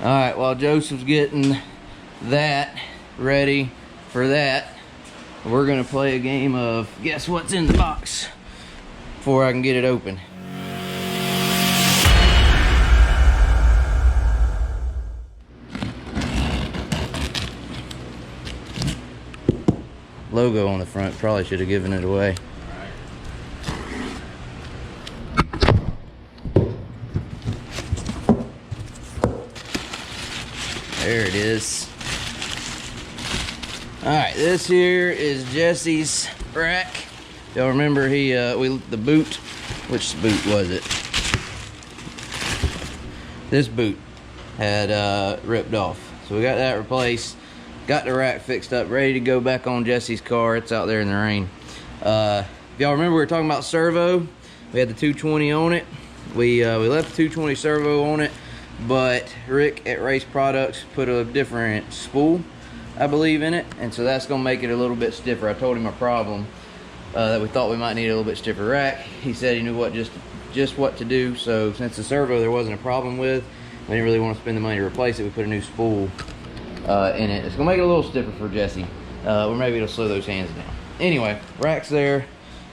All right, while Joseph's getting that ready for that, we're gonna play a game of guess what's in the box before I can get it open. Logo on the front, probably should have given it away. There it is. All right, this here is Jesse's rack. Y'all remember the boot, which boot was it? This boot had ripped off. So we got that replaced. Got the rack fixed up, ready to go back on Jesse's car. It's out there in the rain. If y'all remember, we were talking about servo. We had the 220 on it. We left the 220 servo on it, but Rick at Race Products put a different spool, I believe, in it, and so that's gonna make it a little bit stiffer. I told him a problem that we thought we might need a little bit stiffer rack. He said he knew what just what to do. So since the servo there wasn't a problem with, we didn't really want to spend the money to replace it. We put a new spool in it. It's gonna make it a little stiffer for Jesse, or maybe it'll slow those hands down. Anyway, rack's there.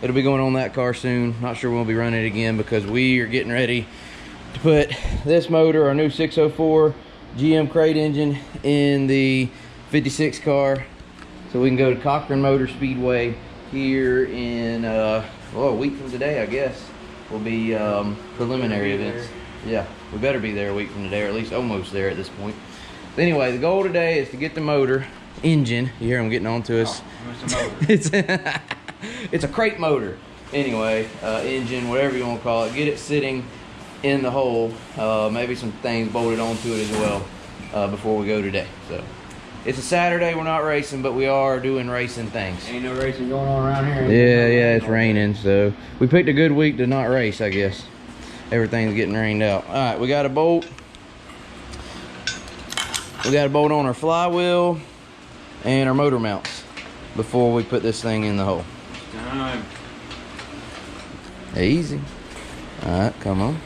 It'll be going on that car soon. Not sure we'll be running it again because we are getting ready to put this motor, our new 604 GM crate engine, in the 56 car, so we can go to Cochran Motor Speedway here in a week from today, I guess. Will be preliminary events. Yeah, we better be there a week from today, or at least almost there at this point. Anyway, the goal today is to get the motor engine. You hear them getting on to us. It's a crate motor. Anyway, engine, whatever you want to call it. Get it sitting in the hole. Maybe some things bolted onto it as well before we go today. So it's a Saturday. We're not racing, but we are doing racing things. Ain't no racing going on around here. Yeah, it's raining, so we picked a good week to not race, I guess. Everything's getting rained out. All right, we got a bolt. We got a bolt on our flywheel and our motor mounts before we put this thing in the hole. Time. Easy. All right, come on.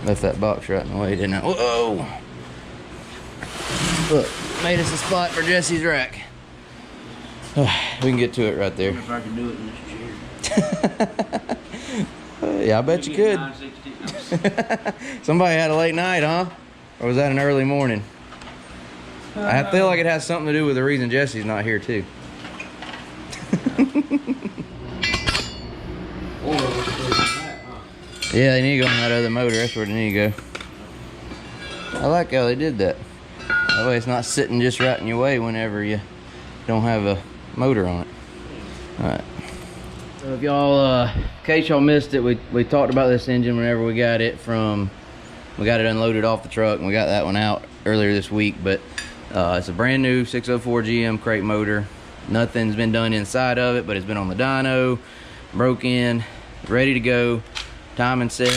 Left that box right in the way, didn't I? Whoa! Look, made us a spot for Jesse's rack. We can get to it right there. If I can do it in this chair. Yeah, I bet you could. Somebody had a late night, huh? Or was that an early morning? I feel like it has something to do with the reason Jesse's not here too. Yeah, they need to go on that other motor. That's where they need to go. I like how they did that. That way it's not sitting just right in your way whenever you don't have a motor on it. Alright. So if y'all, in case y'all missed it, we talked about this engine whenever we got it unloaded off the truck, and we got that one out earlier this week. But it's a brand new 604 GM crate motor. Nothing's been done inside of it, but it's been on the dyno, broke in, ready to go, time and set.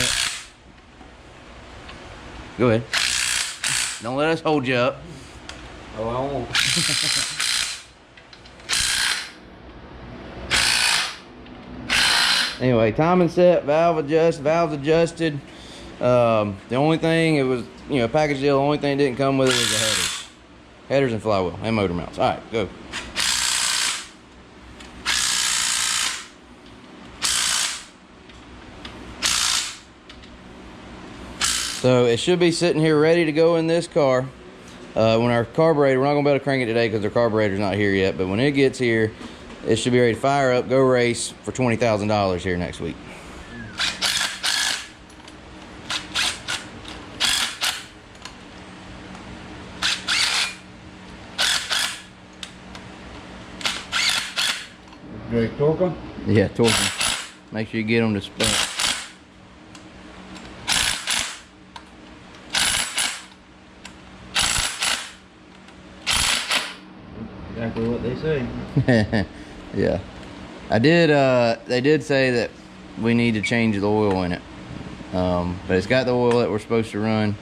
Go ahead. Don't let us hold you up. Oh, I won't. Anyway, time and set, valves adjusted. The only thing, it was, package deal, the only thing that didn't come with it was the headers. Headers and flywheel and motor mounts. All right, go. So it should be sitting here ready to go in this car. When our carburetor, we're not gonna be able to crank it today because our carburetor's not here yet, but when it gets here, it should be ready to fire up, go race for $20,000 here next week. Do they torque them? Yeah, torque them. Make sure you get them to spin. Exactly what they say. Yeah, they did say that we need to change the oil in it, but it's got the oil that we're supposed to run,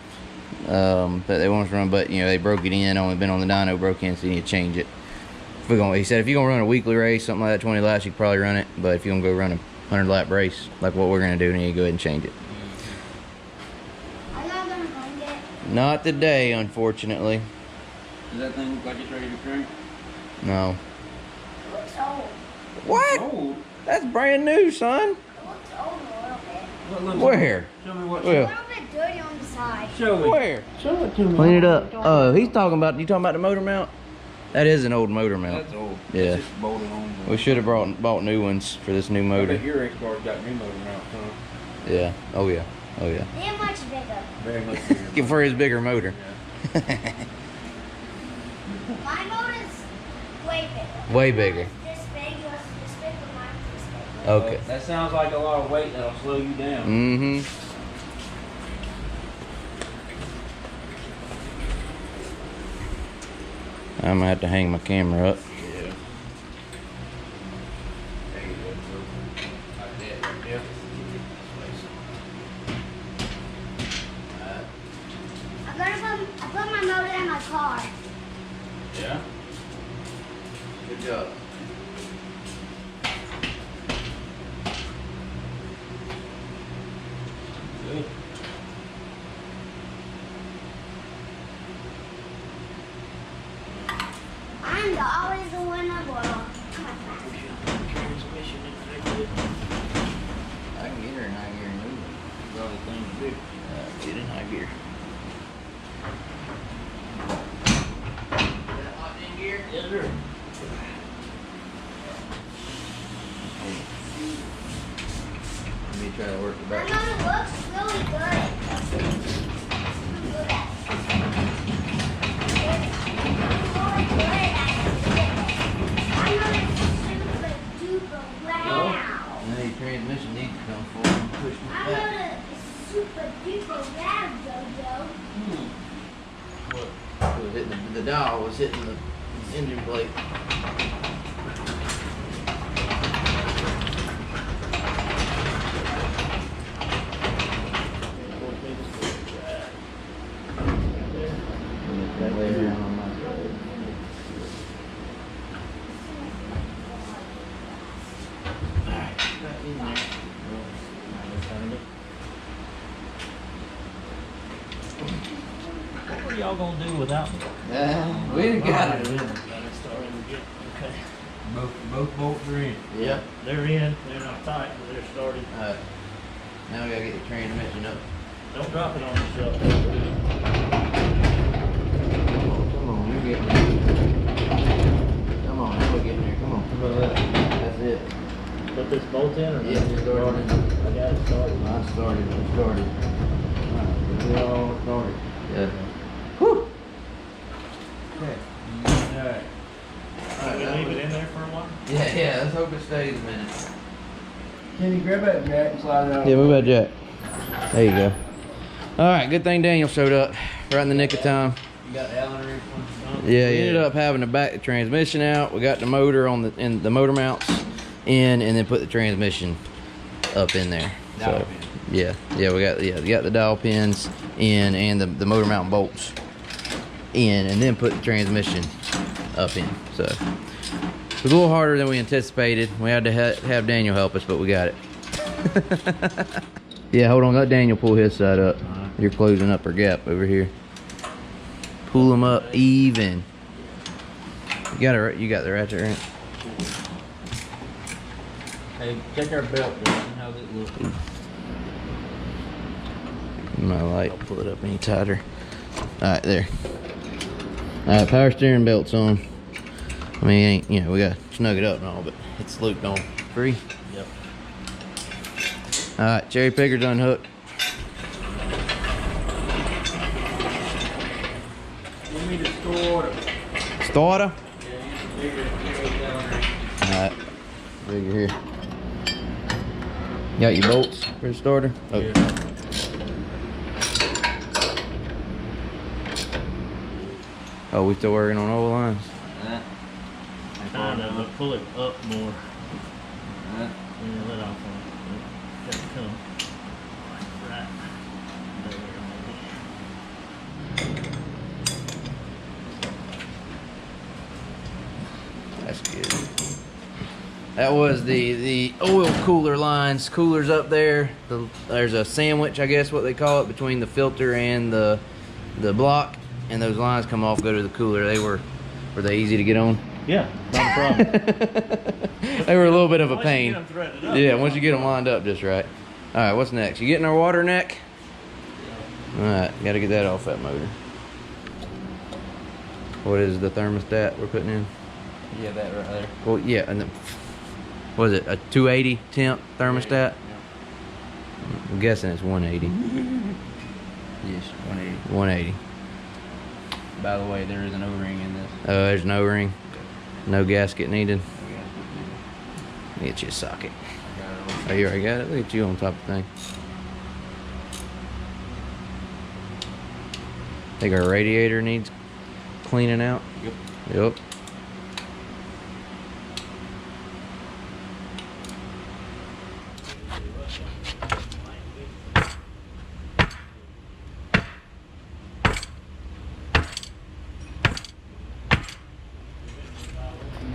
that they want us to run, but they broke it in, only been on the dyno, broke in, so you need to change it. He said if you're gonna run a weekly race, something like that, 20 laps, you can probably run it, but if you're gonna go run a 100 lap race like what we're gonna do, then you need to go ahead and change it. I got gonna go get? Not today, unfortunately. Does that thing look like it's ready to crank? No. It looks old. What? Old. That's brand new, son. It looks old a little bit. What looks Where? Show me what. A Where? little bit dirty on the side. Show me. Where? Show it to me. Clean it up. Oh, he's talking about. You talking about the motor mount? That is an old motor mount. That's old. Yeah. It's just bolted on. We should have bought new ones for this new I motor. bet your race car's got new motor mounts, huh? Yeah. Oh yeah. Oh yeah. They're much bigger. Very much bigger. For his bigger motor. My motor's way bigger. Way bigger. This big, yours is this big, but mine's this big. Okay. That sounds like a lot of weight that'll slow you down. Mm-hmm. I'm gonna have to hang my camera up. Yeah. There you go. Like that, right there. I put my motor in my car. Yeah. Good job. Good. I'm always the winner, boy. Transmission is pretty good. I can get her in high gear and move Well, the thing's big. it. Get in high gear. Yes, sir. Let me try to work the My back. motor looks really good. Look at it. My motor's super duper loud. Now your transmission needs to come forward and push me My back. motor is super duper loud, Jojo. It was hitting the dial was hitting the engine plate. Lay down on my side. Alright, back in there. What are y'all gonna do without me? We done got it. Okay. Both bolts are in. Yep. They're in, they're not tight, but they're started. Alright. Now we gotta get the transmission up. Don't drop it on yourself. Come on, you're getting there. Come on, now we're getting there. Come on. That's it. Put this bolt in or? Yeah, it's started. I got it started. I started. It started. Alright, we all started. Yeah. Whew. Okay. Alright. Can we leave it in there for a while? Yeah, let's hope it stays a minute. Can you grab that jack and slide it out? Yeah, move that jack. There you go. Alright, good thing Daniel showed up. Right in the nick of time. You got the Allen wrench one? Yeah, we ended up having to back the transmission out. We got the motor on the motor mounts in, and then put the transmission up in there. Dial So, pin. yeah, we got the dial pins in and the motor mount bolts in, and then put the transmission up in. So it was a little harder than we anticipated. We had to have Daniel help us, but we got it. Yeah, hold on, let Daniel pull his side up. You're closing up our gap over here. Pull them up even. You got the ratchet wrench. Hey, check our belt, Justin. How's it look? My light, pull it up any tighter. Alright, there. Alright, power steering belt's on. I mean, ain't, you know, we gotta snug it up and all, but it's looped on. Free? Yep. Alright, cherry picker's unhooked. Give me the starter. Starter? Yeah, bigger down there. Alright, bigger here. Got your bolts for the starter? Oh. Yeah. Oh, we still working on oil lines? Kind of, but pull it up more. Alright. Yeah, let off on it. Gotta come. Right. There, maybe. That's That's good. That was the oil cooler lines. Coolers up there. There's a sandwich, I guess what they call it, between the filter and the block, and those lines come off, go to the cooler. Were they easy to get on? Yeah, not a problem. They were a little bit of a Once you pain. get 'em threaded up, Yeah, once you get them lined up just right. All right, what's next? You getting our water neck? All right, got to get that off that motor. What is the thermostat we're putting in? Yeah, that right there. Well, yeah, and what is it, a 280 temp thermostat? I'm guessing it's 180. Yes, 180. 180. By the way, there is an O-ring in this. Oh, there's no ring. No gasket needed. Get you a socket. Oh, you already got it? Look at you on top of the thing. Think our radiator needs cleaning out? Yep. Yep.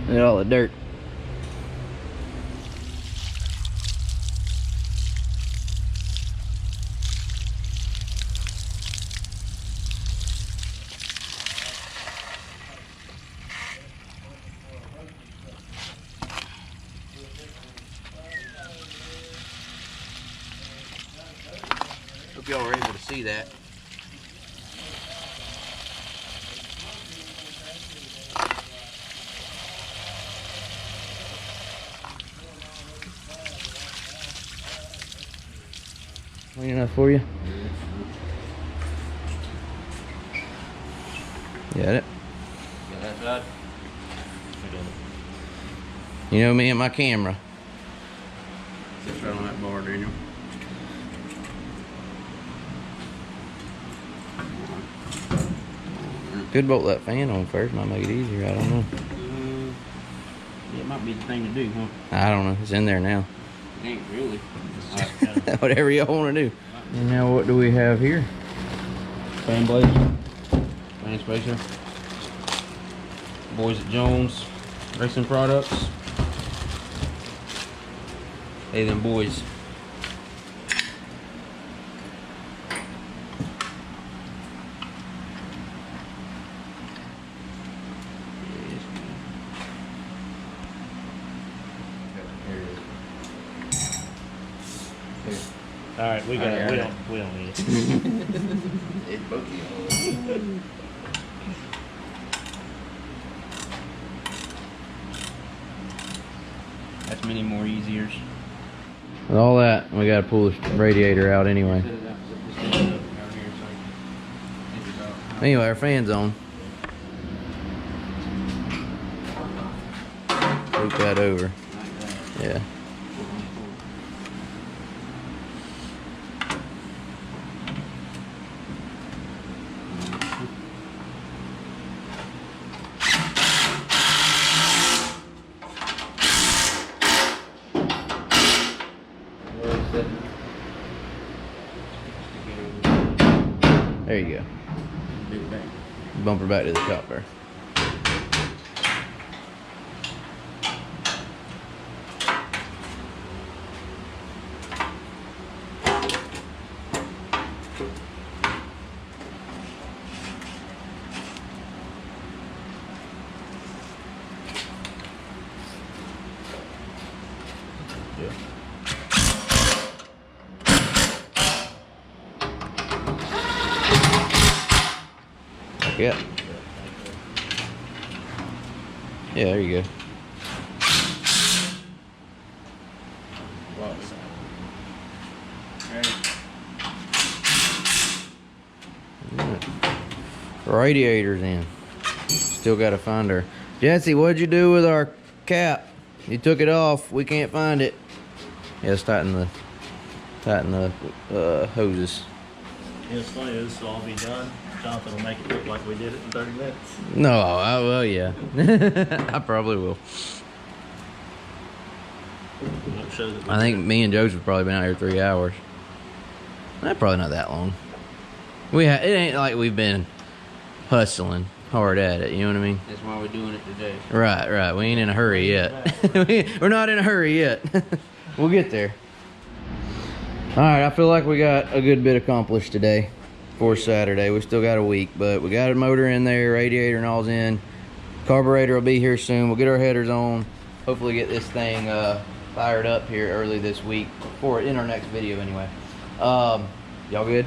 Look at all the dirt. Hope y'all were able to see that. Clean enough for you? Got it? Got that side? You know me and my camera. Sits right on that bar, Daniel. Could bolt that fan on first, might make it easier, I don't know. Yeah, it might be the thing to do, huh? I don't know, it's in there now. It ain't really. Whatever y'all want to do. And now what do we have here? Fan blade. Fan spacer. Boys at Jones. Racing products. Hey, them boys. All right, we got it. We don't need it. It's bulky. That's many more easiers. With all that, we gotta pull the radiator out anyway. Anyway, our fan's on. Loop that over. Yeah. There you go. Bumper back to the top there. Yeah. Yeah, there you go. Radiators in. Still gotta find her. Jesse, what'd you do with our cap? You took it off. We can't find it. Yeah, let's tighten the hoses. Yeah, it's funny. This will all be done. Jonathan will make it look like we did it in 30 minutes. No, I will, yeah. I probably will. Won't show that we I think did it. me and Joseph probably been out here 3 hours. Probably not that long. It ain't like we've been hustling. hard at it, you know what I mean? That's why we're doing it today. Right. We ain't in a hurry yet. We're not in a hurry yet. We'll get there. All right, I feel like we got a good bit accomplished today for Saturday. We still got a week, but we got a motor in there, radiator and all's in. Carburetor will be here soon. We'll get our headers on. Hopefully get this thing fired up here early this week for in our next video anyway. Y'all good?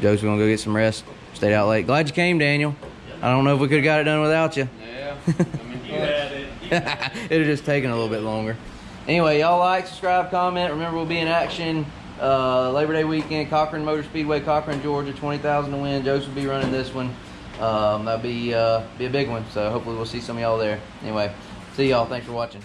Joe's gonna go get some rest. Stayed out late. Glad you came, Daniel. I don't know if we could have got it done without you. Yeah. I mean, you had it. It'd have just taken a little bit longer. Anyway, y'all like, subscribe, comment. Remember, we'll be in action Labor Day weekend, Cochran Motor Speedway, Cochran, Georgia, 20,000 to win. Joseph will be running this one. That'll be a big one, so hopefully we'll see some of y'all there. Anyway, see y'all. Thanks for watching.